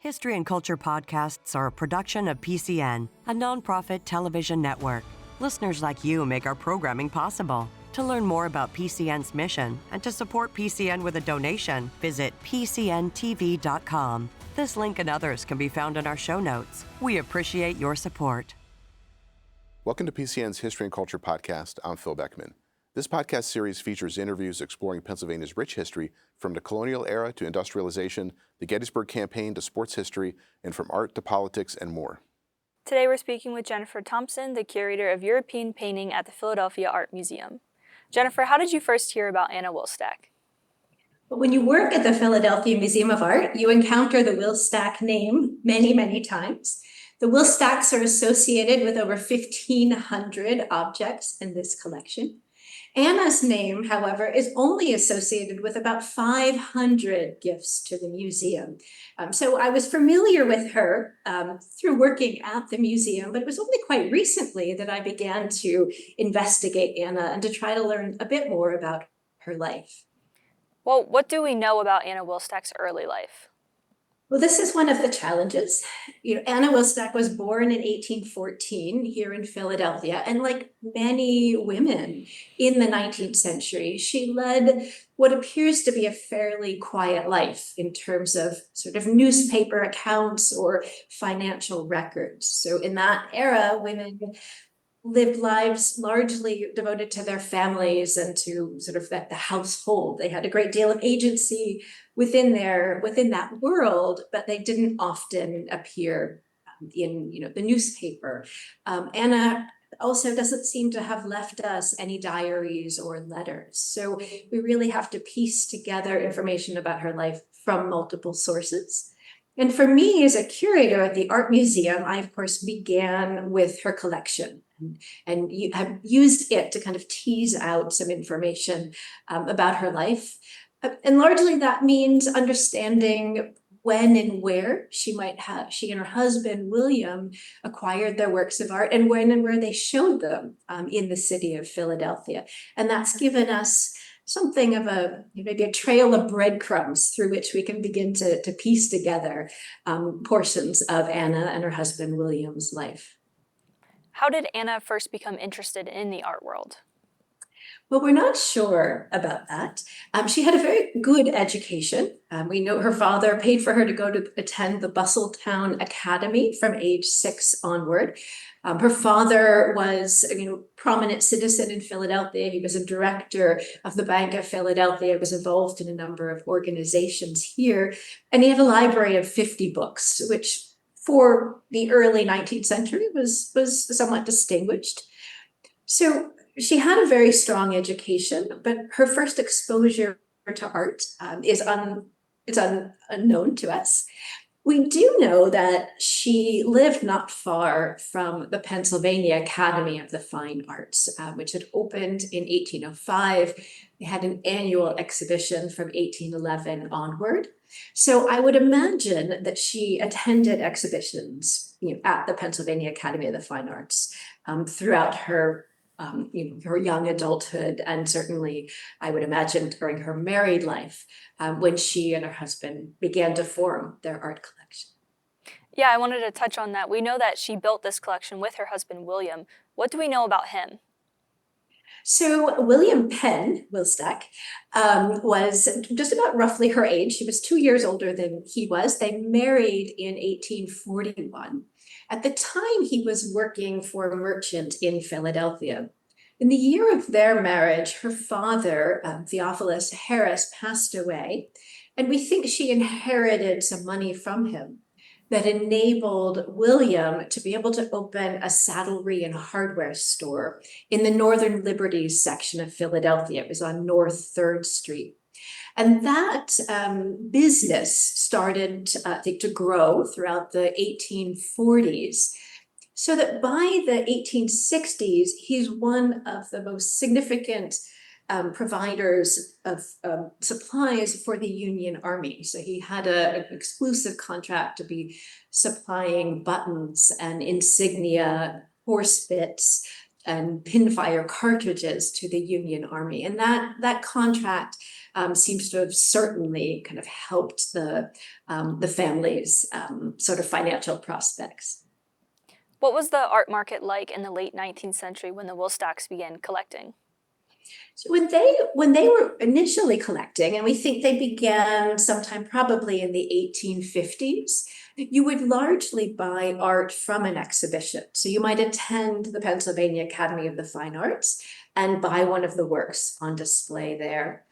History and Culture podcasts are a production of PCN, a nonprofit television network. Listeners like you make our programming possible. To learn more about PCN's mission and to support PCN with a donation, visit pcntv.com. This link and others can be found in our show notes. We appreciate your support. Welcome to PCN's History and Culture podcast. I'm Phil Beckman. This podcast series features interviews exploring Pennsylvania's rich history from the colonial era to industrialization, the Gettysburg Campaign to sports history, and from art to politics and more. Today we're speaking with Jennifer Thompson, the curator of European painting at the Philadelphia Art Museum. Jennifer, how did you first hear about Anna Wilstach? When you work at the Philadelphia Museum of Art, you encounter the Wilstach name many, many times. The Wilstachs are associated with over 1,500 objects in this collection. Anna's name, however, is only associated with about 500 gifts to the museum. So I was familiar with her through working at the museum, but it was only quite recently that I began to investigate Anna and to try to learn a bit more about her life. Well, what do we know about Anna Wilstach's early life? Well, this is one of the challenges. Anna Wilstach was born in 1814 here in Philadelphia, and like many women in the 19th century, she led what appears to be a fairly quiet life in terms of sort of newspaper accounts or financial records. So in that era, women lived lives largely devoted to their families and to sort of the household. They had a great deal of agency within that world, but they didn't often appear in the newspaper. Anna also doesn't seem to have left us any diaries or letters. So we really have to piece together information about her life from multiple sources. And for me, as a curator at the Art Museum, I, of course, began with her collection. And you have used it to kind of tease out some information about her life. And largely that means understanding when and where she and her husband, William, acquired their works of art and when and where they showed them in the city of Philadelphia. And that's given us something of maybe a trail of breadcrumbs through which we can begin to piece together portions of Anna and her husband, William's life. How did Anna first become interested in the art world? Well, we're not sure about that. She had a very good education. We know her father paid for her to go to attend the Bustletown Academy from age 6 onward. Her father was a prominent citizen in Philadelphia. He was a director of the Bank of Philadelphia, was involved in a number of organizations here. And he had a library of 50 books, which for the early 19th century was somewhat distinguished. So she had a very strong education, but her first exposure to art is unknown to us. We do know that she lived not far from the Pennsylvania Academy of the Fine Arts, which had opened in 1805. They had an annual exhibition from 1811 onward. So I would imagine that she attended exhibitions at the Pennsylvania Academy of the Fine Arts throughout her young adulthood, and certainly I would imagine during her married life when she and her husband began to form their art collection. Yeah, I wanted to touch on that. We know that she built this collection with her husband, William. What do we know about him? So William Penn Wilstach was just about roughly her age. She was 2 years older than he was. They married in 1841. At the time, he was working for a merchant in Philadelphia. In the year of their marriage, her father, Theophilus Harris, passed away, and we think she inherited some money from him that enabled William to be able to open a saddlery and hardware store in the Northern Liberties section of Philadelphia. It was on North 3rd Street. And that business started, to grow throughout the 1840s, so that by the 1860s, he's one of the most significant providers of supplies for the Union Army. So he had an exclusive contract to be supplying buttons and insignia, horse bits, and pinfire cartridges to the Union Army. And that contract seems to have certainly kind of helped the family's sort of financial prospects. What was the art market like in the late 19th century when the Wilstachs began collecting? So when they were initially collecting, and we think they began sometime probably in the 1850s, you would largely buy art from an exhibition. So you might attend the Pennsylvania Academy of the Fine Arts and buy one of the works on display there.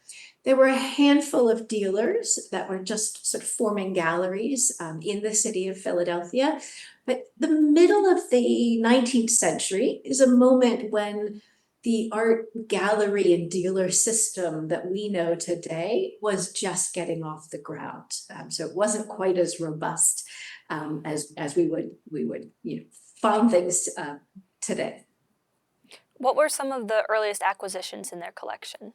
There were a handful of dealers that were just sort of forming galleries in the city of Philadelphia. But the middle of the 19th century is a moment when the art gallery and dealer system that we know today was just getting off the ground. So it wasn't quite as robust as we would find things today. What were some of the earliest acquisitions in their collection?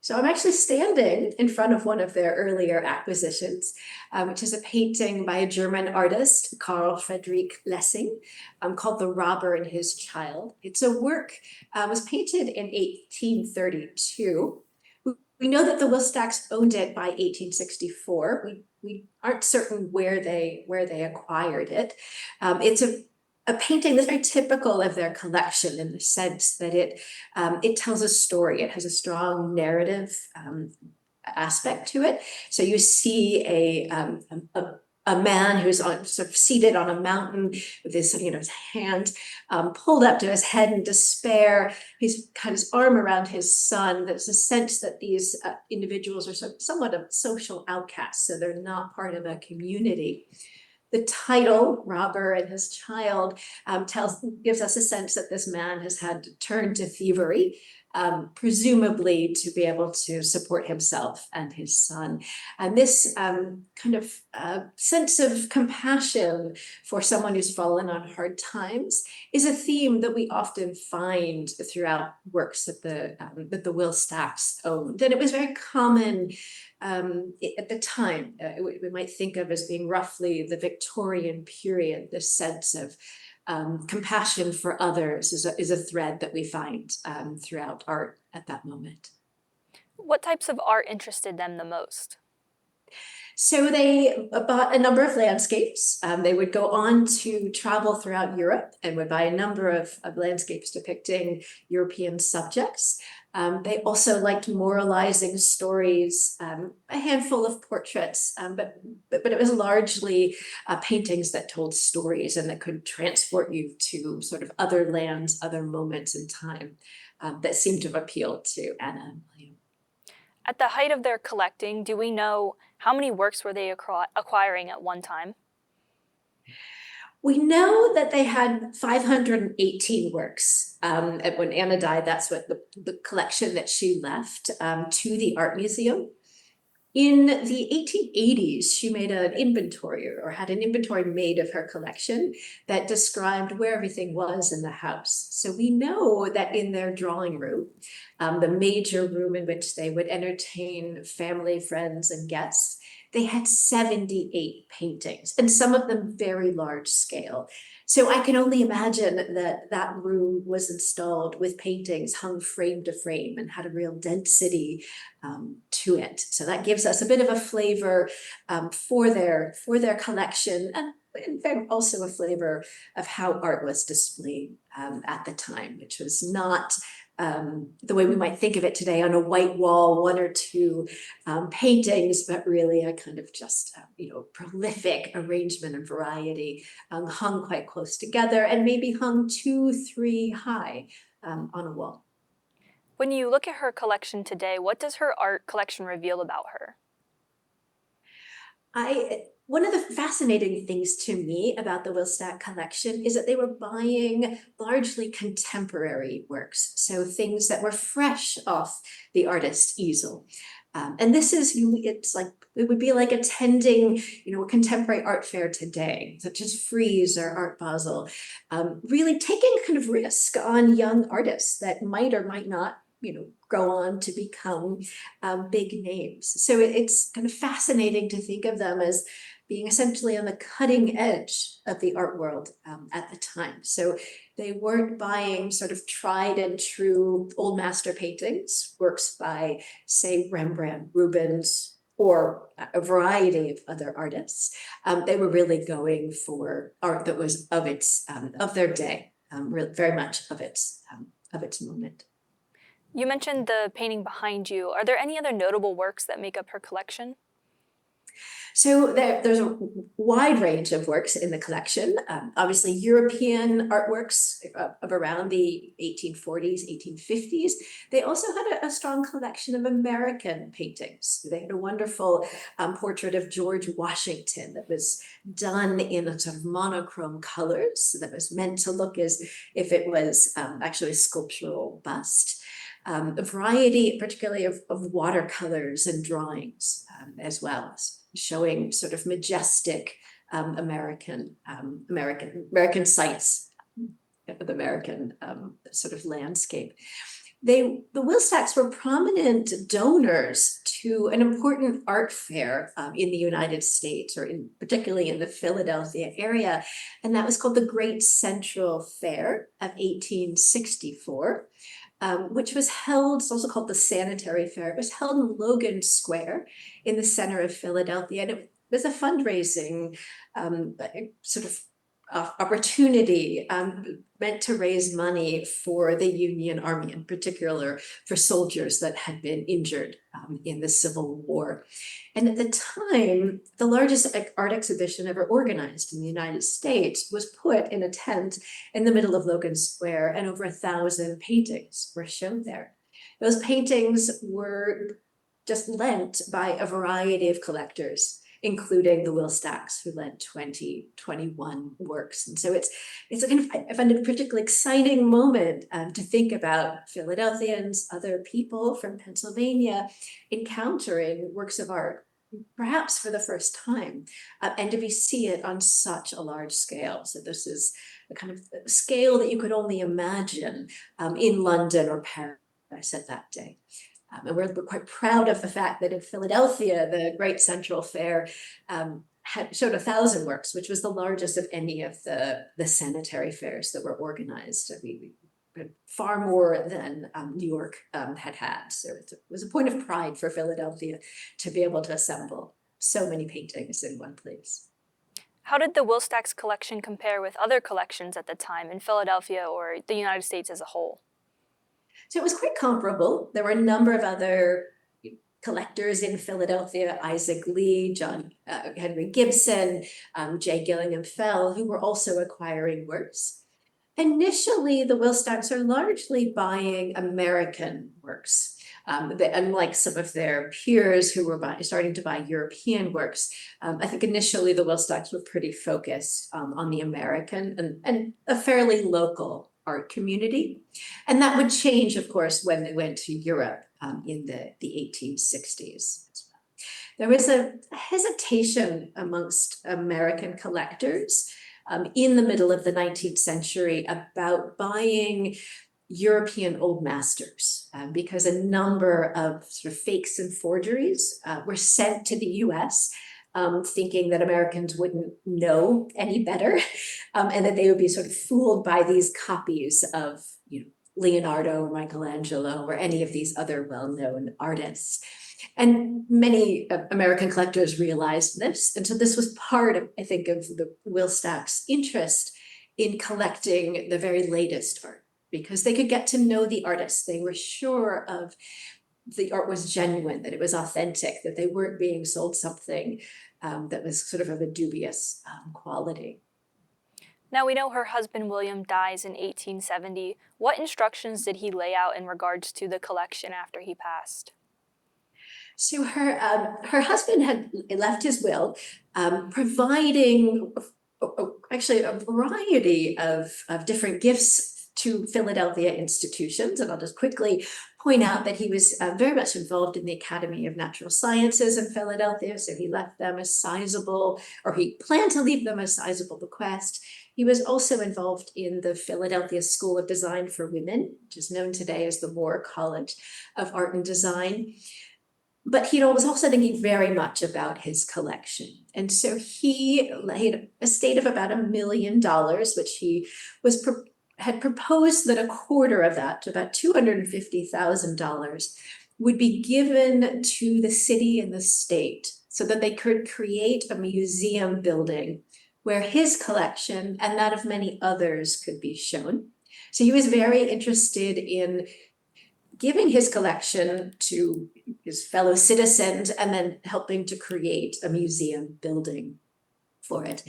So I'm actually standing in front of one of their earlier acquisitions, which is a painting by a German artist, Carl Friedrich Lessing, called The Robber and His Child. It's a work, was painted in 1832. We know that the Wilstachs owned it by 1864. We aren't certain where they acquired it. It's a painting that's very typical of their collection in the sense that it tells a story. It has a strong narrative aspect to it. So you see a man who's sort of seated on a mountain with his hand pulled up to his head in despair. He's got his arm around his son. There's a sense that these individuals are somewhat of social outcasts, so they're not part of a community. The title, Robber and His Child, gives us a sense that this man has had to turn to thievery, presumably to be able to support himself and his son. And this kind of sense of compassion for someone who's fallen on hard times is a theme that we often find throughout works that the Wilstachs owned. And it was very common at the time. We might think of as being roughly the Victorian period, this sense of compassion for others is a thread that we find throughout art at that moment. What types of art interested them the most? So they bought a number of landscapes. They would go on to travel throughout Europe and would buy a number of landscapes depicting European subjects. They also liked moralizing stories, a handful of portraits, but it was largely paintings that told stories and that could transport you to sort of other lands, other moments in time that seemed to appeal to Anna and William. At the height of their collecting, do we know how many works were they acquiring at one time? We know that they had 518 works. And when Anna died, that's what the collection that she left to the art museum. In the 1880s, she made an inventory or had an inventory made of her collection that described where everything was in the house. So we know that in their drawing room, the major room in which they would entertain family, friends, and guests, they had 78 paintings, and some of them very large scale. So I can only imagine that room was installed with paintings hung frame to frame and had a real density to it. So that gives us a bit of a flavor for their collection, and also a flavor of how art was displayed at the time, which was not the way we might think of it today on a white wall, one or two paintings, but really a kind of just prolific arrangement and variety, hung quite close together and maybe hung 2-3 high on a wall. When you look at her collection today, what does her art collection reveal about her? One of the fascinating things to me about the Wilstach collection is that they were buying largely contemporary works, so things that were fresh off the artist's easel. And this is, it would be like attending, a contemporary art fair today, such as Frieze or Art Basel, really taking a kind of risk on young artists that might or might not go on to become big names. So it's kind of fascinating to think of them as being essentially on the cutting edge of the art world at the time. So they weren't buying sort of tried and true old master paintings, works by, say, Rembrandt, Rubens, or a variety of other artists. They were really going for art that was of their day, very much of its moment. You mentioned the painting behind you. Are there any other notable works that make up her collection? So there's a wide range of works in the collection. Obviously, European artworks of around the 1840s, 1850s. They also had a strong collection of American paintings. They had a wonderful portrait of George Washington that was done in a sort of monochrome colors that was meant to look as if it was actually a sculptural bust. A variety, particularly of watercolors and drawings as well, showing sort of majestic American sights of the American sort of landscape. The Wilstachs were prominent donors to an important art fair in the United States, or particularly in the Philadelphia area, and that was called the Great Central Fair of 1864. Which was held, it's also called the Sanitary Fair. It was held in Logan Square in the center of Philadelphia. And it was a fundraising sort of opportunity meant to raise money for the Union Army, in particular for soldiers that had been injured in the Civil War. And at the time, the largest art exhibition ever organized in the United States was put in a tent in the middle of Logan Square, and over 1,000 paintings were shown there. Those paintings were just lent by a variety of collectors, including the Wilstachs, who lent 21 works. And so it's a kind of, I find it a particularly exciting moment to think about Philadelphians, other people from Pennsylvania encountering works of art, perhaps for the first time, and to see it on such a large scale. So this is a kind of scale that you could only imagine in London or Paris at that day. And we're quite proud of the fact that in Philadelphia, the Great Central Fair showed 1,000 works, which was the largest of any of the sanitary fairs that were organized. Far more than New York had. So it was a point of pride for Philadelphia to be able to assemble so many paintings in one place. How did the Wilstachs collection compare with other collections at the time in Philadelphia or the United States as a whole? So it was quite comparable. There were a number of other collectors in Philadelphia, Isaac Lee, John Henry Gibson, J. Gillingham Fell, who were also acquiring works. Initially, the Wilstachs are largely buying American works. Unlike some of their peers who were starting to buy European works, I think initially the Wilstachs were pretty focused on the American and a fairly local art community. And that would change, of course, when they went to Europe in the 1860s. There was a hesitation amongst American collectors in the middle of the 19th century about buying European old masters because a number of sort of fakes and forgeries were sent to the US, thinking that Americans wouldn't know any better and that they would be sort of fooled by these copies of Leonardo or Michelangelo or any of these other well-known artists. And many American collectors realized this. And so this was part of, I think, of the Wilstachs' interest in collecting the very latest art, because they could get to know the artists. They were sure of the art was genuine, that it was authentic, that they weren't being sold something that was sort of a dubious quality. Now we know her husband William dies in 1870. What instructions did he lay out in regards to the collection after he passed? So her husband had left his will, providing actually a variety of different gifts to Philadelphia institutions. And I'll just quickly point out that he was very much involved in the Academy of Natural Sciences in Philadelphia. So he left them a sizable, or he planned to leave them a sizable bequest. He was also involved in the Philadelphia School of Design for Women, which is known today as the Moore College of Art and Design. But he was also thinking very much about his collection. And so he had a estate of about $1 million, which he had proposed that a quarter of that, about $250,000, would be given to the city and the state so that they could create a museum building where his collection and that of many others could be shown. So he was very interested in giving his collection to his fellow citizens and then helping to create a museum building for it.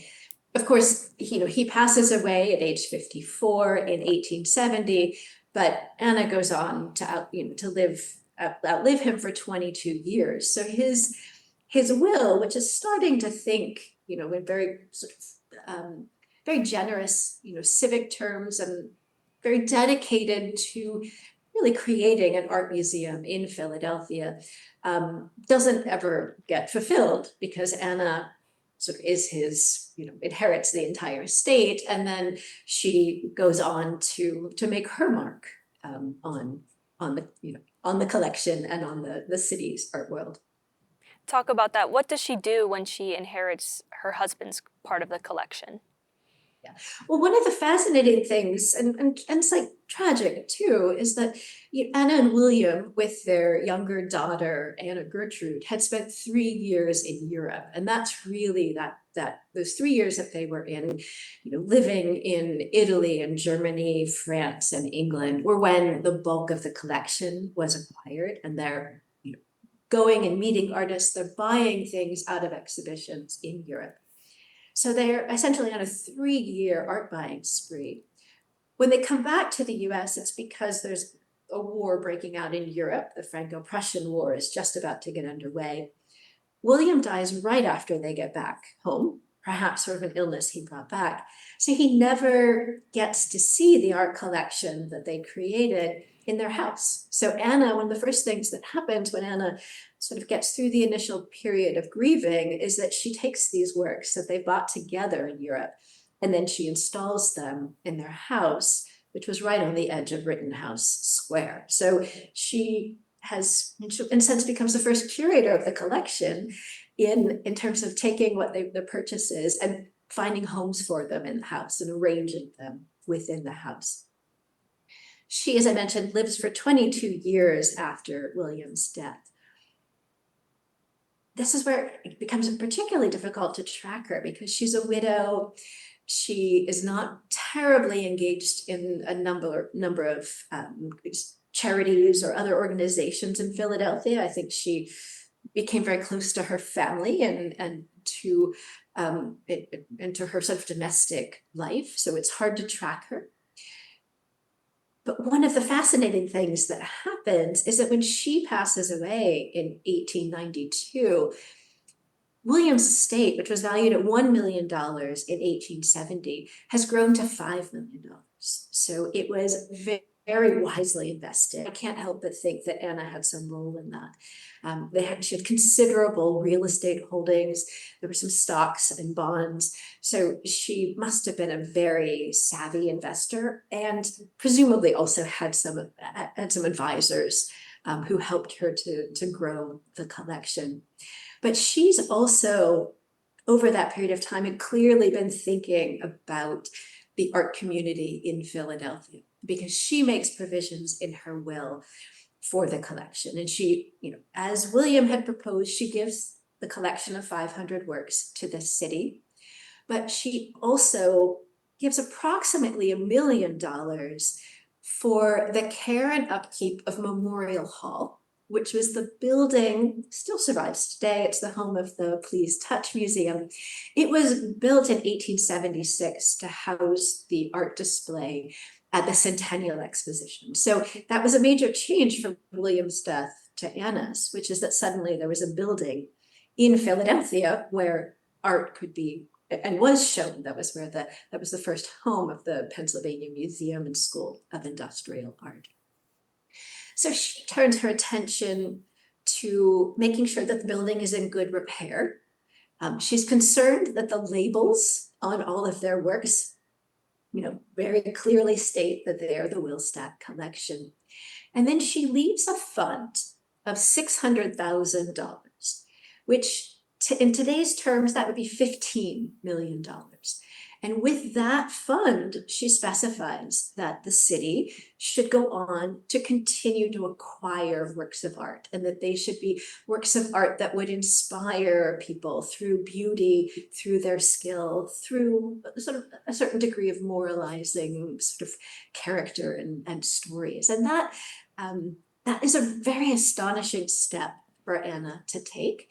Of course, he passes away at age 54 in 1870, but Anna goes on to outlive him for 22 years. So his will, which is starting to think, in very sort of very generous, civic terms, and very dedicated to really creating an art museum in Philadelphia, doesn't ever get fulfilled because Anna sort of is his, inherits the entire estate, and then she goes on to make her mark on the collection and on the city's art world. Talk about that. What does she do when she inherits her husband's part of the collection? Yeah. Well, one of the fascinating things, and it's like tragic too, is that Anna and William, with their younger daughter, Anna Gertrude, had spent 3 years in Europe. And that's really that those 3 years that they were in, living in Italy and Germany, France and England, were when the bulk of the collection was acquired. And they're going and meeting artists, they're buying things out of exhibitions in Europe. So they're essentially on a 3-year art buying spree. When they come back to the US, it's because there's a war breaking out in Europe. The Franco-Prussian War is just about to get underway. William dies right after they get back home, perhaps sort of an illness he brought back. So he never gets to see the art collection that they created in their house. So Anna, one of the first things that happens when Anna sort of gets through the initial period of grieving is that she takes these works that they bought together in Europe, and then she installs them in their house, which was right on the edge of Rittenhouse Square. So she has, in a sense, becomes the first curator of the collection in terms of taking what the purchases and finding homes for them in the house and arranging them within the house. She, as I mentioned, lives for 22 years after William's death. This is where it becomes particularly difficult to track her because she's a widow. She is not terribly engaged in a number of charities or other organizations in Philadelphia. I think she became very close to her family and to her sort of domestic life. So it's hard to track her. But one of the fascinating things that happens is that when she passes away in 1892, William's estate, which was valued at $1 million in 1870, has grown to $5 million. So it was very wisely invested. I can't help but think that Anna had some role in that. She had considerable real estate holdings. There were some stocks and bonds. So she must have been a very savvy investor, and presumably also had some advisors who helped her to grow the collection. But she's also, over that period of time, had clearly been thinking about the art community in Philadelphia, because she makes provisions in her will for the collection. And she, as William had proposed, she gives the collection of 500 works to the city, but she also gives approximately $1 million for the care and upkeep of Memorial Hall, which was the building, still survives today. It's the home of the Please Touch Museum. It was built in 1876 to house the art display at the Centennial Exposition. So that was a major change from William's death to Anna's, which is that suddenly there was a building in Philadelphia where art could be and was shown. That was the first home of the Pennsylvania Museum and School of Industrial Art. So she turns her attention to making sure that the building is in good repair. She's concerned that the labels on all of their works, very clearly state that they are the Wilstach collection. And then she leaves a fund of $600,000, which in today's terms, that would be $15 million. And with that fund, she specifies that the city should go on to continue to acquire works of art, and that they should be works of art that would inspire people through beauty, through their skill, through sort of a certain degree of moralizing sort of character and stories. And that is a very astonishing step for Anna to take.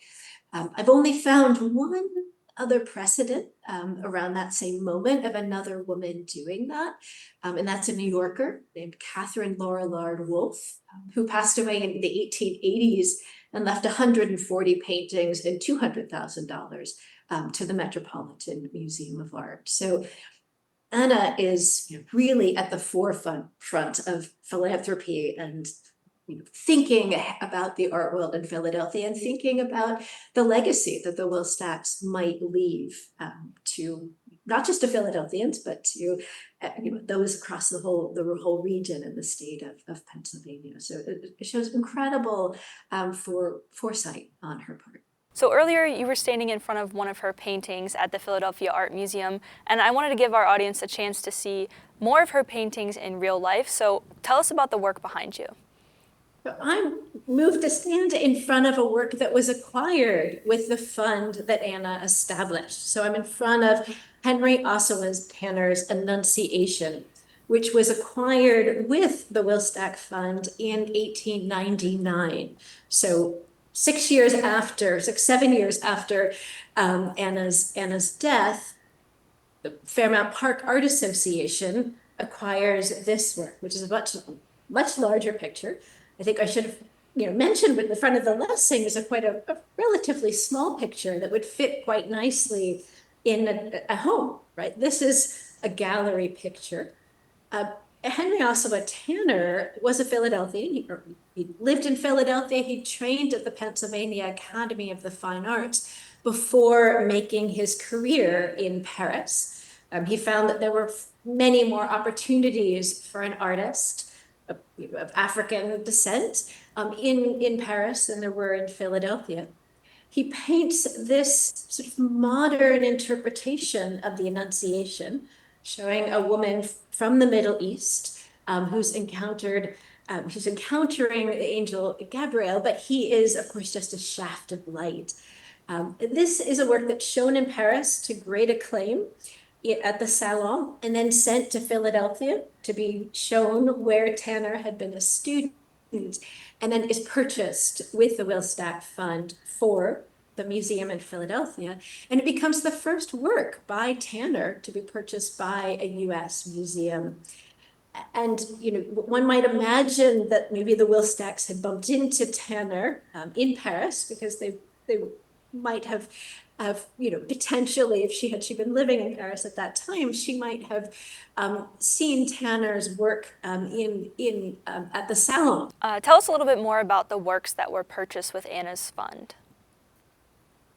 I've only found one other precedent around that same moment of another woman doing that. And that's a New Yorker named Catherine Lorillard Wolfe, who passed away in the 1880s and left 140 paintings and $200,000 to the Metropolitan Museum of Art. So Anna is really at the forefront of philanthropy and thinking about the art world in Philadelphia and thinking about the legacy that the Wilstachs might leave to not just to Philadelphians, but to those across the whole region and the state of Pennsylvania. So it shows incredible foresight on her part. So earlier you were standing in front of one of her paintings at the Philadelphia Art Museum, and I wanted to give our audience a chance to see more of her paintings in real life. So tell us about the work behind you. I'm moved to stand in front of a work that was acquired with the fund that Anna established. So I'm in front of Henry Ossawa Tanner's Annunciation, which was acquired with the Wilstach Fund in 1899. So 7 years after Anna's death, the Fairmount Park Art Association acquires this work, which is a much larger picture. I think I should have mentioned with the front of the listing is quite a relatively small picture that would fit quite nicely in a home, right? This is a gallery picture. Henry Ossawa Tanner was a Philadelphian. He lived in Philadelphia. He trained at the Pennsylvania Academy of the Fine Arts before making his career in Paris. He found that there were many more opportunities for an artist of African descent in Paris than there were in Philadelphia. He paints this sort of modern interpretation of the Annunciation, showing a woman from the Middle East who's encountering the angel Gabriel, but he is, of course, just a shaft of light. This is a work that's shown in Paris to great acclaim at the Salon, and then sent to Philadelphia to be shown where Tanner had been a student, and then is purchased with the Wilstach Fund for the museum in Philadelphia. And it becomes the first work by Tanner to be purchased by a US museum. And one might imagine that maybe the Wilstachs had bumped into Tanner in Paris, because they might have potentially, if she had been living in Paris at that time, she might have seen Tanner's work at the Salon. Tell us a little bit more about the works that were purchased with Anna's fund.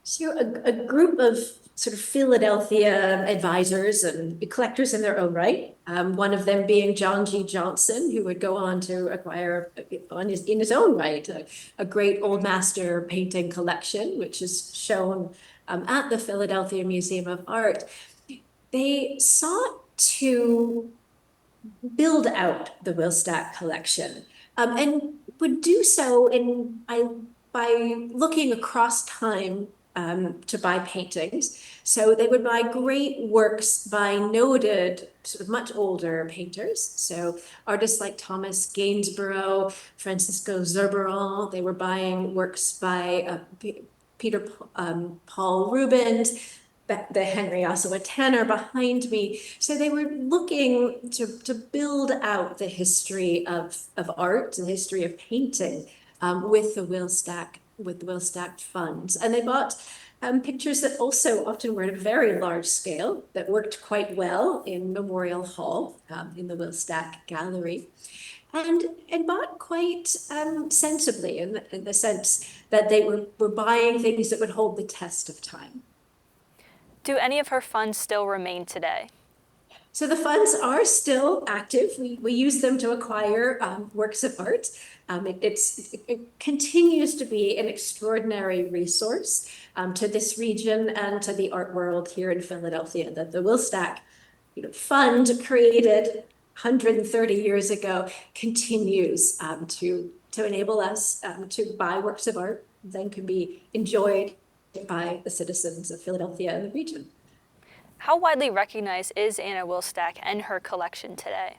So a group of sort of Philadelphia advisors and collectors in their own right, one of them being John G. Johnson, who would go on to acquire in his own right a great old master painting collection, which is shown at the Philadelphia Museum of Art. They sought to build out the Wilstach collection, and would do so by looking across time to buy paintings. So they would buy great works by noted, sort of much older painters. So artists like Thomas Gainsborough, Francisco Zurbarán. They were buying works by Peter Paul Rubens, the Henry Ossawa Tanner behind me. So they were looking to build out the history of art, the history of painting with the Wilstach funds. And they bought pictures that also often were at a very large scale, that worked quite well in Memorial Hall in the Wilstach Gallery. And bought quite sensibly in the sense that they were buying things that would hold the test of time. Do any of her funds still remain today? So the funds are still active. We use them to acquire works of art. It continues to be an extraordinary resource to this region and to the art world here in Philadelphia. That the Wilstach fund, created 130 years ago, continues to enable us to buy works of art that then can be enjoyed by the citizens of Philadelphia and the region. How widely recognized is Anna Wilstach and her collection today?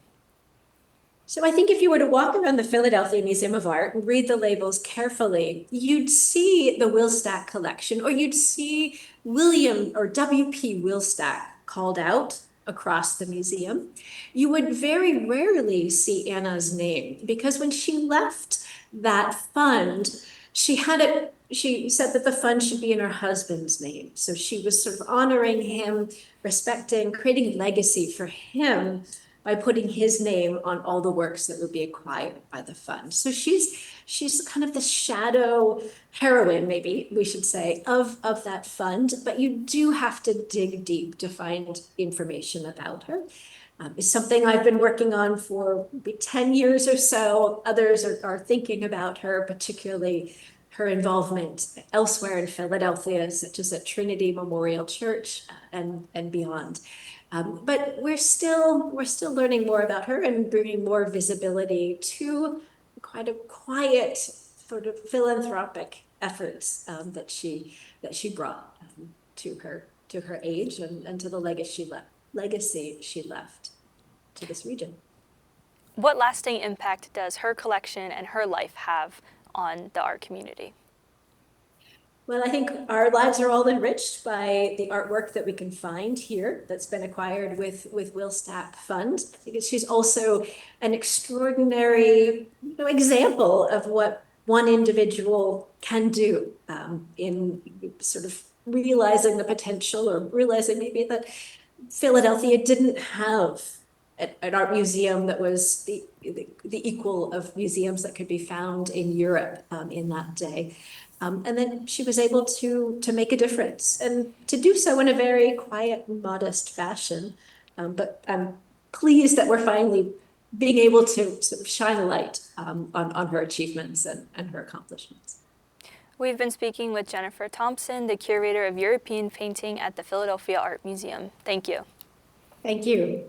So I think if you were to walk around the Philadelphia Museum of Art and read the labels carefully, you'd see the Wilstach collection, or you'd see William or W.P. Wilstach called out across the museum. You would very rarely see Anna's name, because when she left that fund, she said that the fund should be in her husband's name. So she was sort of honoring him, respecting, creating legacy for him by putting his name on all the works that would be acquired by the fund. So she's kind of the shadow heroine, maybe we should say, of that fund, but you do have to dig deep to find information about her. It's something I've been working on for maybe 10 years or so. Others are thinking about her, particularly her involvement elsewhere in Philadelphia, such as at Trinity Memorial Church and beyond. But we're still learning more about her and bringing more visibility to quite a quiet sort of philanthropic efforts that she brought to her age and to the legacy she left to this region. What lasting impact does her collection and her life have on the art community? Well, I think our lives are all enriched by the artwork that we can find here that's been acquired with Wilstach Fund. I think she's also an extraordinary example of what one individual can do in sort of realizing the potential, or realizing maybe that Philadelphia didn't have an art museum that was the equal of museums that could be found in Europe in that day. And then she was able to make a difference, and to do so in a very quiet, modest fashion. But I'm pleased that we're finally being able to sort of shine a light on her achievements and her accomplishments. We've been speaking with Jennifer Thompson, the curator of European painting at the Philadelphia Art Museum. Thank you. Thank you.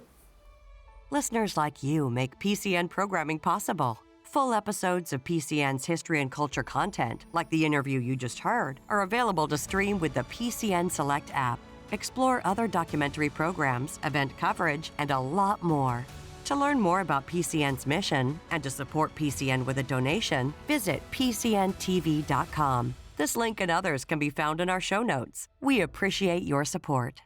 Listeners like you make PCN programming possible. Full episodes of PCN's history and culture content, like the interview you just heard, are available to stream with the PCN Select app. Explore other documentary programs, event coverage, and a lot more. To learn more about PCN's mission and to support PCN with a donation, visit PCNTV.com. This link and others can be found in our show notes. We appreciate your support.